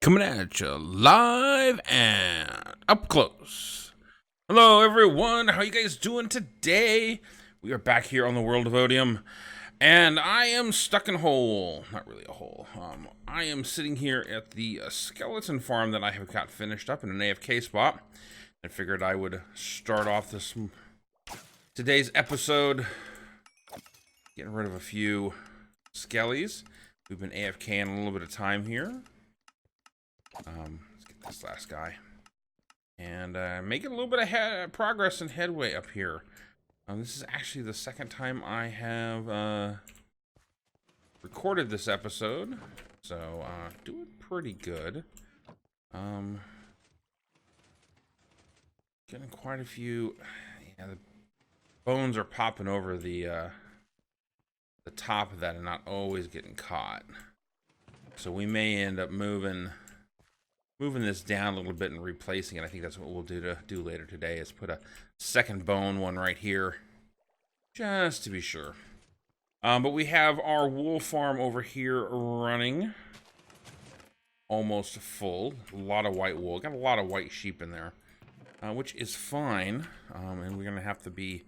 coming at you live and up close. Hello everyone, how you guys doing today? We are back here on the World of Otium, and I am stuck in a hole. Not really a hole. I am sitting here at the skeleton farm that I have got finished up in an AFK spot. I figured I would start off today's episode getting rid of a few skellies. We've been AFKing a little bit of time here. Let's get this last guy. And making a little bit of progress and headway up here. This is actually the second time I have recorded this episode. So, doing pretty good. Getting quite a few... Yeah, the bones are popping over the top of that and not always getting caught. So we may end up moving this down a little bit and replacing it. I think that's what we'll do later today, is put a second bone one right here, just to be sure. But we have our wool farm over here running almost full. A lot of white wool. Got a lot of white sheep in there, which is fine. And we're gonna have to be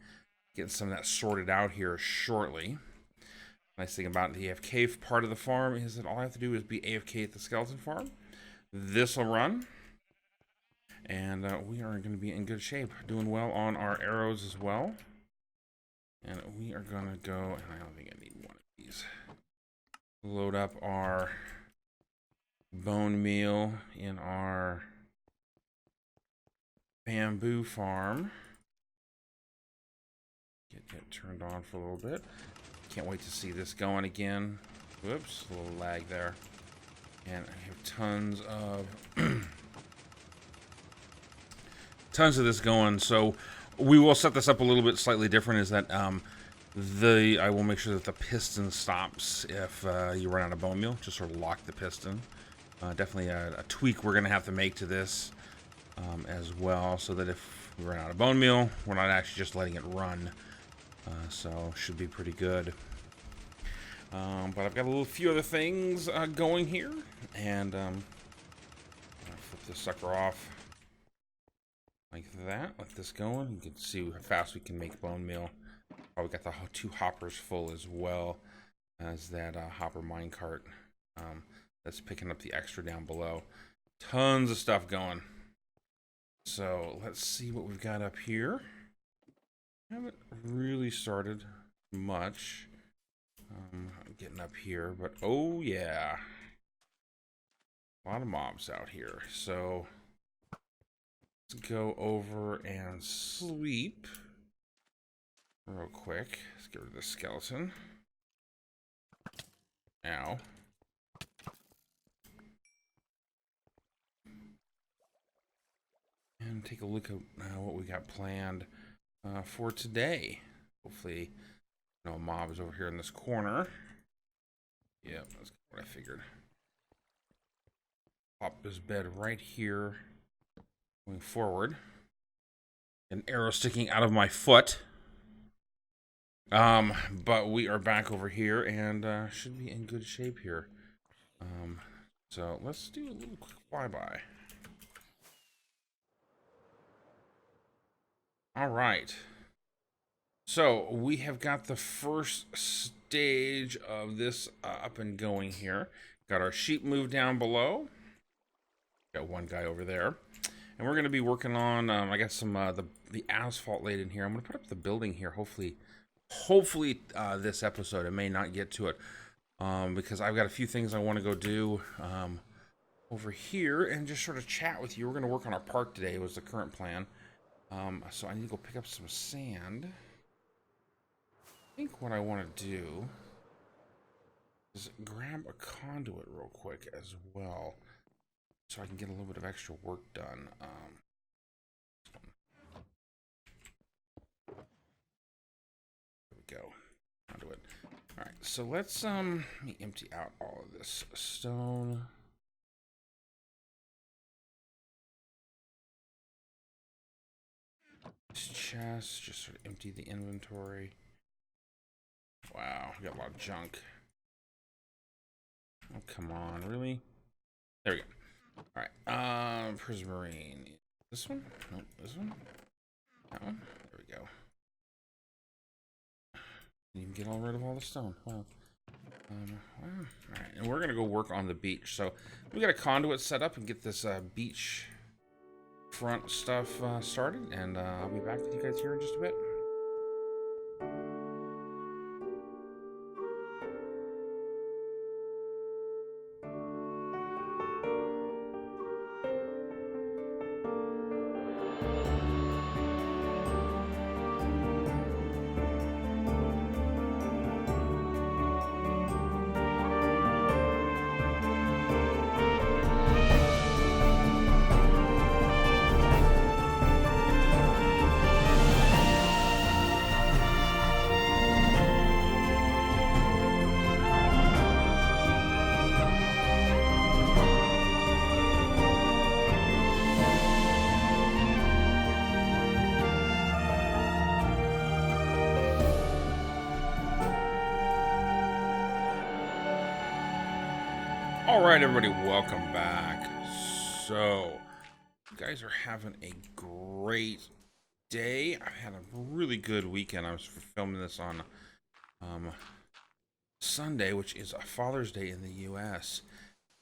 getting some of that sorted out here shortly. Nice thing about the AFK part of the farm is that all I have to do is be AFK at the skeleton farm. This will run, and we are going to be in good shape, doing well on our arrows as well. And we are going to go, and I don't think I need one of these, load up our bone meal in our bamboo farm. Get it turned on for a little bit. Can't wait to see this going again. Whoops, a little lag there. And I have tons of this going. So we will set this up a little bit slightly different. Is that I will make sure that the piston stops if you run out of bone meal. Just sort of lock the piston. Definitely a tweak we're going to have to make to this as well, so that if we run out of bone meal, we're not actually just letting it run. So should be pretty good. But I've got a few other things going here, and I'll flip this sucker off like that. Let this going. You can see how fast we can make bone meal. Probably got the 2 hoppers full as well as that hopper minecart that's picking up the extra down below. Tons of stuff going. So let's see what we've got up here. Haven't really started much. Getting up here, but oh yeah, a lot of mobs out here. So let's go over and sleep real quick. Let's get rid of the skeleton. Ow. And take a look at what we got planned for today. Hopefully no mobs over here in this corner. Yep, that's what I figured. Pop this bed right here. Going forward. An arrow sticking out of my foot. But we are back over here and should be in good shape here. So let's do a little quick flyby. All right. So we have got the first stage of this up and going here. Got our sheep moved down below. Got one guy over there. And we're going to be working on, I got some, the asphalt laid in here. I'm going to put up the building here, hopefully this episode. I may not get to it because I've got a few things I want to go do over here and just sort of chat with you. We're going to work on our park today was the current plan. So I need to go pick up some sand. I think what I want to do is grab a conduit real quick as well, so I can get a little bit of extra work done. There we go, conduit. All right, so let's let me empty out all of this stone. This chest, just sort of empty the inventory. Wow, we got a lot of junk. Oh, come on, really? There we go. All right. Prismarine. This one? Nope. This one? That one? There we go. You can get rid of all the stone. Wow. Alright, and we're gonna go work on the beach. So we got a conduit set up and get this beach front stuff started, and I'll be back with you guys here in just a bit. Alright, everybody, welcome back. So, you guys are having a great day. I've had a really good weekend. I was filming this on Sunday, which is a Father's Day in the US.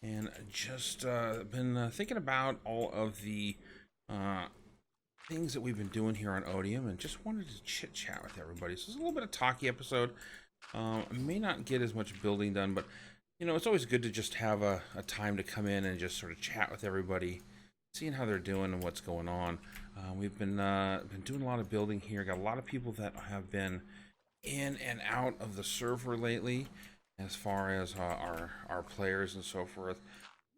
And just been thinking about all of the things that we've been doing here on Otium, and just wanted to chit-chat with everybody. So it's a little bit of talky episode. I may not get as much building done, but you know, it's always good to just have a time to come in and just sort of chat with everybody, seeing how they're doing and what's going on. We've been doing a lot of building here. Got a lot of people that have been in and out of the server lately, as far as our players and so forth.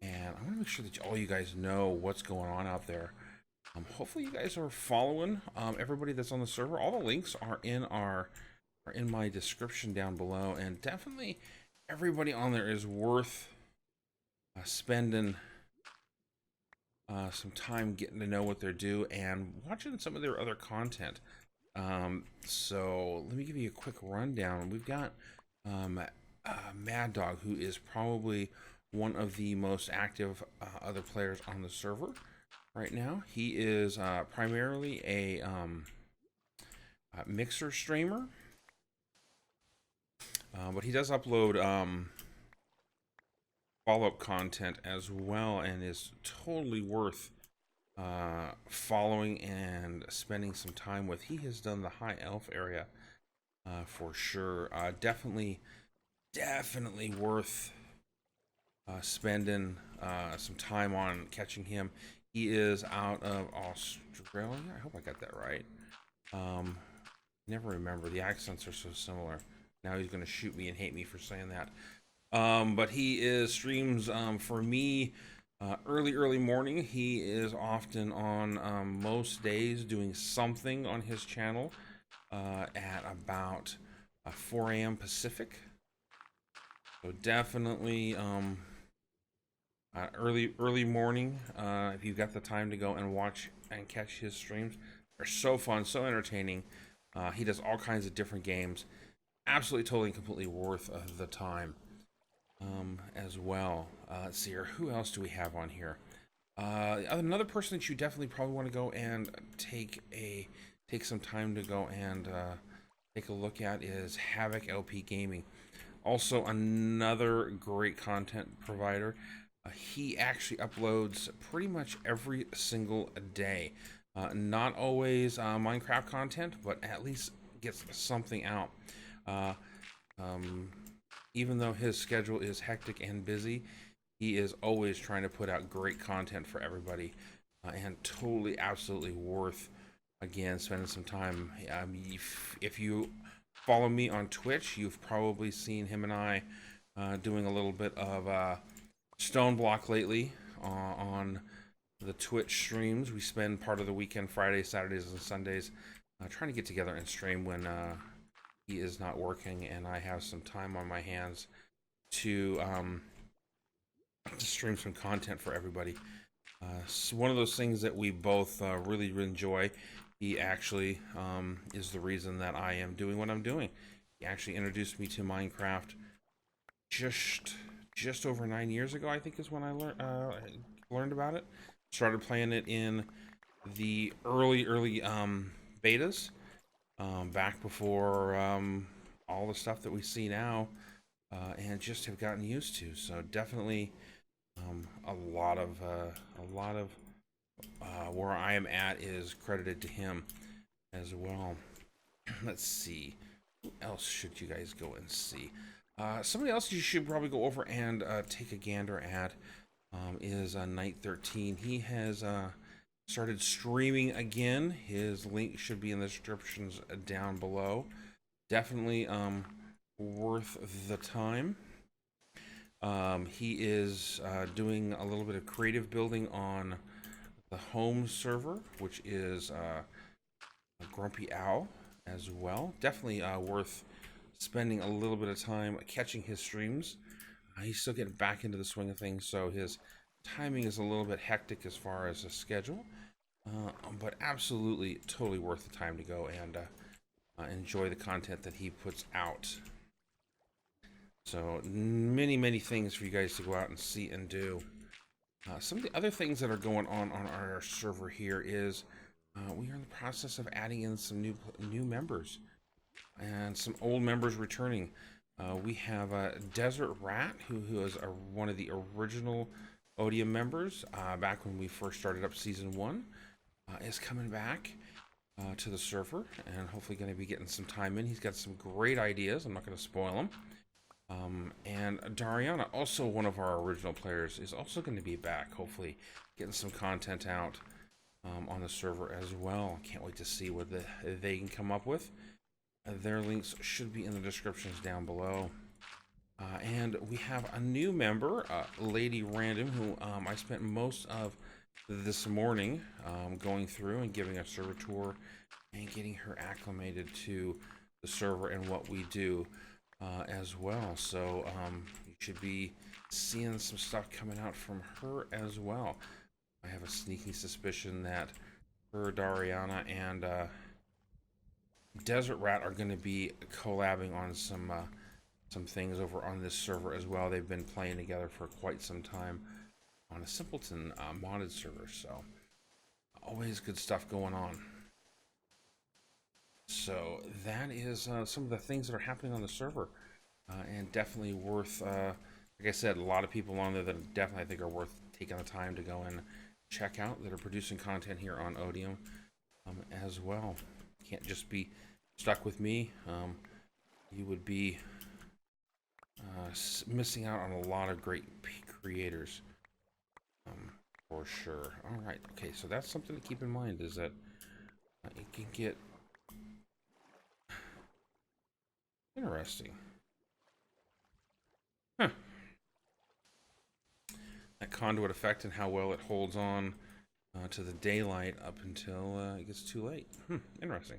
And I want to make sure that all you guys know what's going on out there. Hopefully, you guys are following everybody that's on the server. All the links are in my description down below, and definitely everybody on there is worth spending some time getting to know what they do and watching some of their other content. So let me give you a quick rundown. We've got Mad Dog, who is probably one of the most active other players on the server right now. He is primarily a mixer streamer. But he does upload follow-up content as well, and is totally worth following and spending some time with. He has done the High Elf area for sure. Definitely worth spending some time on catching him. He is out of Australia. I hope I got that right. Never remember. The accents are so similar. Now he's going to shoot me and hate me for saying that. But he streams for me early morning. He is often on most days doing something on his channel at about 4 a.m. Pacific. So definitely early morning. If you've got the time to go and watch and catch his streams, they're so fun, so entertaining. He does all kinds of different games. Absolutely, totally, and completely worth the time as well. Let's see here. Who else do we have on here? Another person that you definitely probably want to go and take some time to go and take a look at is HavocLP Gaming. Also, another great content provider. He actually uploads pretty much every single day. Not always Minecraft content, but at least gets something out. Even though his schedule is hectic and busy, he is always trying to put out great content for everybody, and totally, absolutely worth, again, spending some time. If you follow me on Twitch, you've probably seen him and I doing a little bit of Stone Block lately on the Twitch streams. We spend part of the weekend, Fridays, Saturdays, and Sundays, trying to get together and stream when he is not working and I have some time on my hands to stream some content for everybody. It's one of those things that we both really enjoy. He actually is the reason that I am doing what I'm doing. He actually introduced me to Minecraft just just over 9 years ago, I think is when I learned about it. Started playing it in the early betas, back before all the stuff that we see now, and just have gotten used to. So definitely a lot of where I am at is credited to him as well. Let's see. Who else should you guys go and see? Somebody else you should probably go over and take a gander at is Night 13. He has started streaming again. His link should be in the descriptions down below. Definitely worth the time. He is doing a little bit of creative building on the home server, which is Grumpy Owl as well. Definitely worth spending a little bit of time catching his streams. He's still getting back into the swing of things, so his timing is a little bit hectic as far as a schedule, but absolutely totally worth the time to go and enjoy the content that he puts out. So many things for you guys to go out and see and do. Some of the other things that are going on our server here is we are in the process of adding in some new members and some old members returning. We have Desert Rat, who is one of the original Otium members back when we first started up Season 1, is coming back to the server and hopefully going to be getting some time in. He's got some great ideas. I'm not going to spoil them. And Dariana, also one of our original players, is also going to be back, hopefully getting some content out on the server as well. Can't wait to see what they can come up with. Their links should be in the descriptions down below. And we have a new member, Lady Random, who I spent most of this morning going through and giving a server tour and getting her acclimated to the server and what we do as well. So you should be seeing some stuff coming out from her as well. I have a sneaking suspicion that her, Dariana, and Desert Rat are going to be collabing on some things over on this server as well. They've been playing together for quite some time on a Simpleton modded server, so always good stuff going on. So that is some of the things that are happening on the server, and definitely worth, like I said, a lot of people on there that definitely I think are worth taking the time to go and check out, that are producing content here on Otium as well. Can't just be stuck with me. You would be missing out on a lot of great creators, for sure. All right, okay, so that's something to keep in mind, is that it can get interesting. Huh. That conduit effect and how well it holds on to the daylight up until it gets too late. Interesting.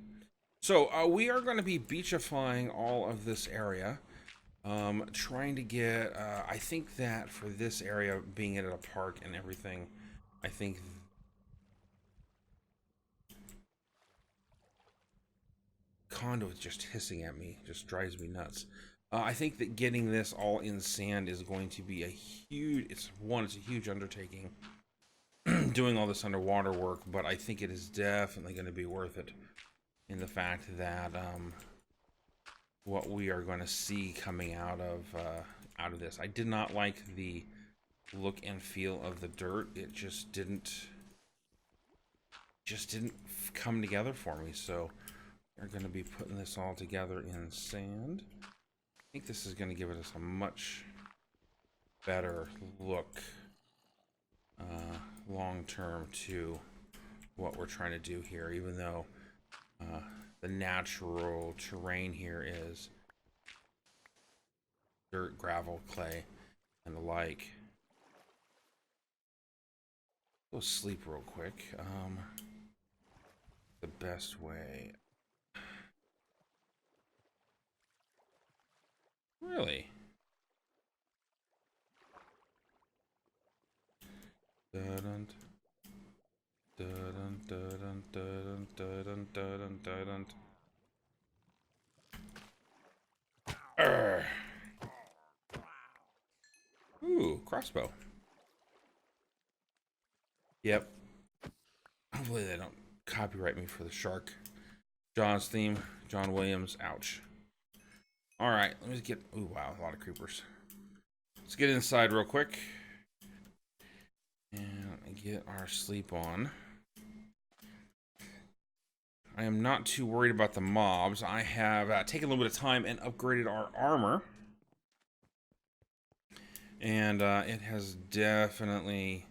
So we are going to be beachifying all of this area. Trying to get, I think that for this area, being at a park and everything, I think conduit just hissing at me just drives me nuts. I think that getting this all in sand is going to be a huge, it's a huge undertaking doing all this underwater work, but I think it is definitely going to be worth it in the fact that what we are going to see coming out of this. I did not like the look and feel of the dirt. It just didn't come together for me. So we're going to be putting this all together in sand. I think this is going to give us a much better look long term to what we're trying to do here, even though the natural terrain here is dirt, gravel, clay, and the like. Go sleep real quick. The best way. Really? Dun dun dun dun dun dun dun dun. crossbow. Yep. Hopefully they don't copyright me for the shark. John's theme. John Williams. Ouch. Alright, let me just get... Ooh, wow, a lot of creepers. Let's get inside real quick. And get our sleep on. I am not too worried about the mobs. I have taken a little bit of time and upgraded our armor. And it has definitely...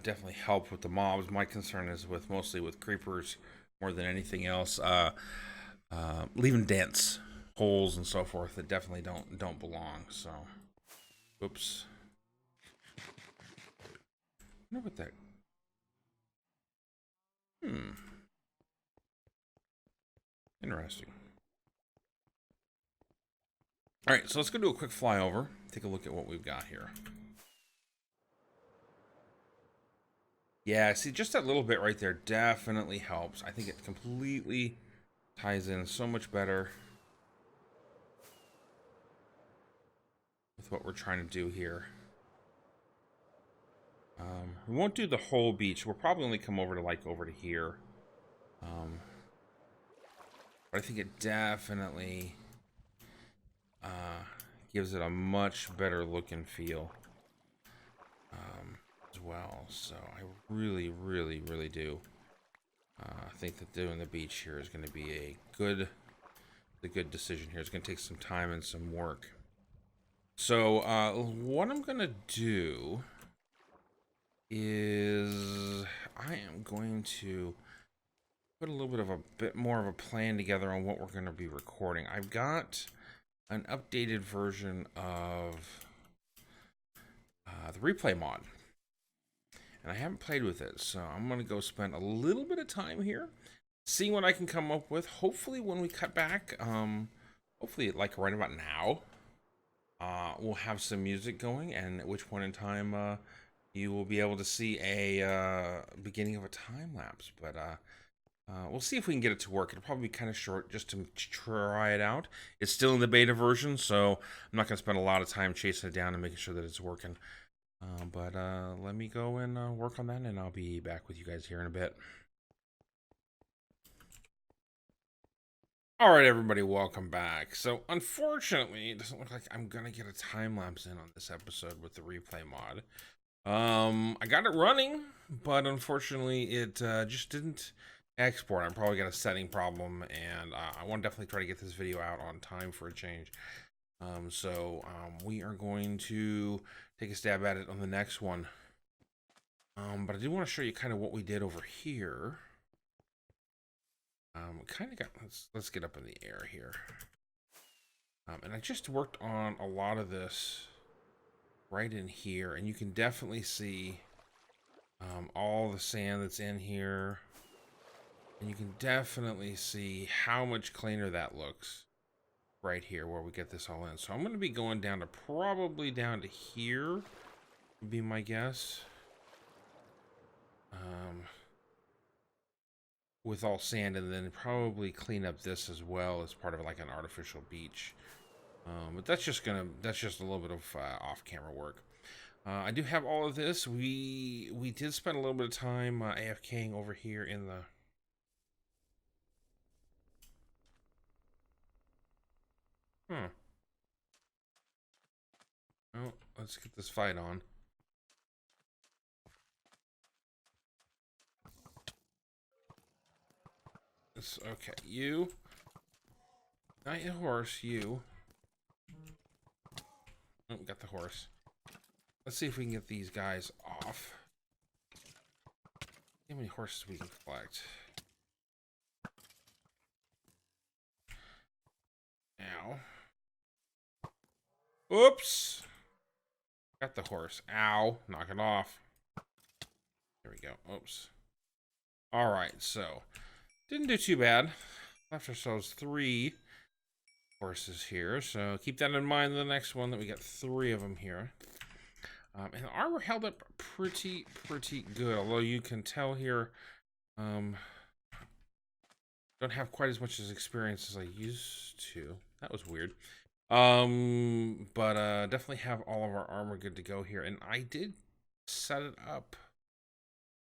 definitely helped with the mobs. My concern is with mostly with creepers more than anything else. Leaving dents, holes, and so forth that definitely don't belong. So, oops. I wonder what that. Interesting. All right, so let's go do a quick flyover. Take a look at what we've got here. Yeah, see, just that little bit right there definitely helps. I think it completely ties in so much better with what we're trying to do here. We won't do the whole beach. We'll probably only come over to like over to here. But I think it definitely gives it a much better look and feel as well. So I really, really, really do think that doing the beach here is going to be a good decision here. It's going to take some time and some work. So what I'm going to do is I am going to put a little bit more of a plan together on what we're going to be recording. I've got an updated version of the replay mod, and I haven't played with it, so I'm going to go spend a little bit of time here, see what I can come up with. Hopefully when we cut back, hopefully like right about now, we'll have some music going, and at which point in time you will be able to see a beginning of a time lapse. But we'll see if we can get it to work. It'll probably be kind of short just to try it out. It's still in the beta version, so I'm not going to spend a lot of time chasing it down and making sure that it's working. But let me go and work on that, and I'll be back with you guys here in a bit. All right, everybody, welcome back. So, unfortunately, it doesn't look like I'm going to get a time-lapse in on this episode with the replay mod. I got it running, but unfortunately, it just didn't export. I probably got a setting problem, and I want to definitely try to get this video out on time for a change. So we are going to take a stab at it on the next one. But I do want to show you kind of what we did over here. Kind of got, let's get up in the air here. And I just worked on a lot of this right in here, and you can definitely see all the sand that's in here, and you can definitely see how much cleaner that looks right here where we get this all in. So I'm going to be going down to probably down to here would be my guess, with all sand, and then probably clean up this as well as part of like an artificial beach. But that's just a little bit of off-camera work. I do have all of this. We did spend a little bit of time AFKing over here in the... Oh, let's get this fight on. Okay, you. Not your horse, you. Oh, we got the horse. Let's see if we can get these guys off. See how many horses we can collect. Ow. Oops. Got the horse. Ow. Knock it off. There we go. Oops. Alright, so. Didn't do too bad. Left ourselves 3 horses here. So keep that in mind in the next one that we got 3 of them here. And the armor held up pretty good. Although you can tell here, don't have quite as much experience as I used to. That was weird. But definitely have all of our armor good to go here. And I did set it up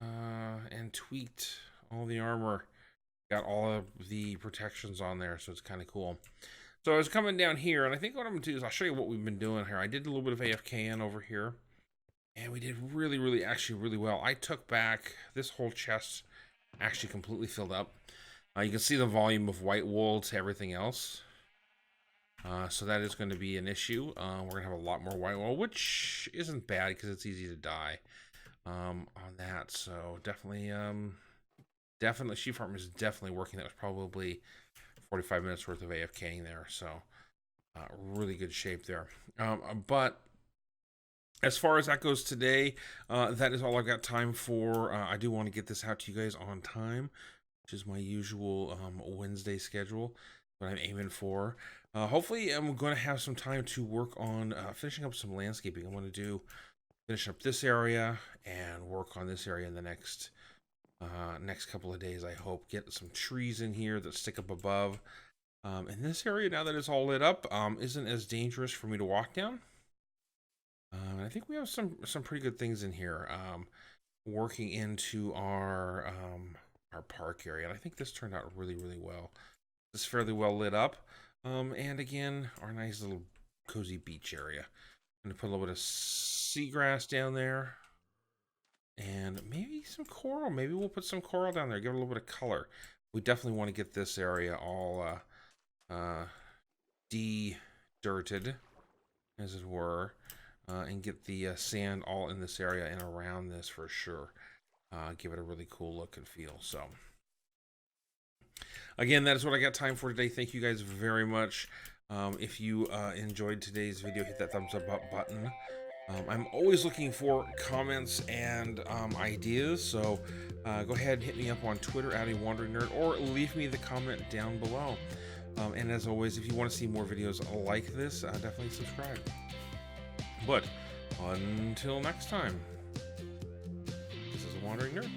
and tweaked all the armor. Got all of the protections on there, so it's kind of cool. So I was coming down here, and I think what I'm going to do is I'll show you what we've been doing here. I did a little bit of AFKing over here, and we did really, actually really well. I took back this whole chest, actually completely filled up. You can see the volume of white wool to everything else. So that is going to be an issue. We're going to have a lot more white wool, which isn't bad because it's easy to dye on that. So definitely, Sheep Farm is definitely working. That was probably 45 minutes worth of AFKing there. So really good shape there. But as far as that goes today, that is all I've got time for. I do want to get this out to you guys on time, which is my usual Wednesday schedule, what I'm aiming for. Hopefully, I'm going to have some time to work on finishing up some landscaping. I want to finish up this area and work on this area in the next couple of days. I hope get some trees in here that stick up above. And this area, now that it's all lit up, isn't as dangerous for me to walk down. I think we have some pretty good things in here. Working into our park area, and I think this turned out really well. It's fairly well lit up. And again, our nice little cozy beach area. I'm gonna put a little bit of seagrass down there. And maybe some coral. Maybe we'll put some coral down there. Give it a little bit of color. We definitely want to get this area all de-dirted, as it were, and get the sand all in this area and around this for sure. Give it a really cool look and feel. So, again, that is what I got time for today. Thank you guys very much. If you enjoyed today's video, hit that thumbs up button. I'm always looking for comments and ideas, so go ahead and hit me up on Twitter at @awanderingnerd, or leave me the comment down below. And as always, if you want to see more videos like this, definitely subscribe. But until next time, this is A Wandering Nerd.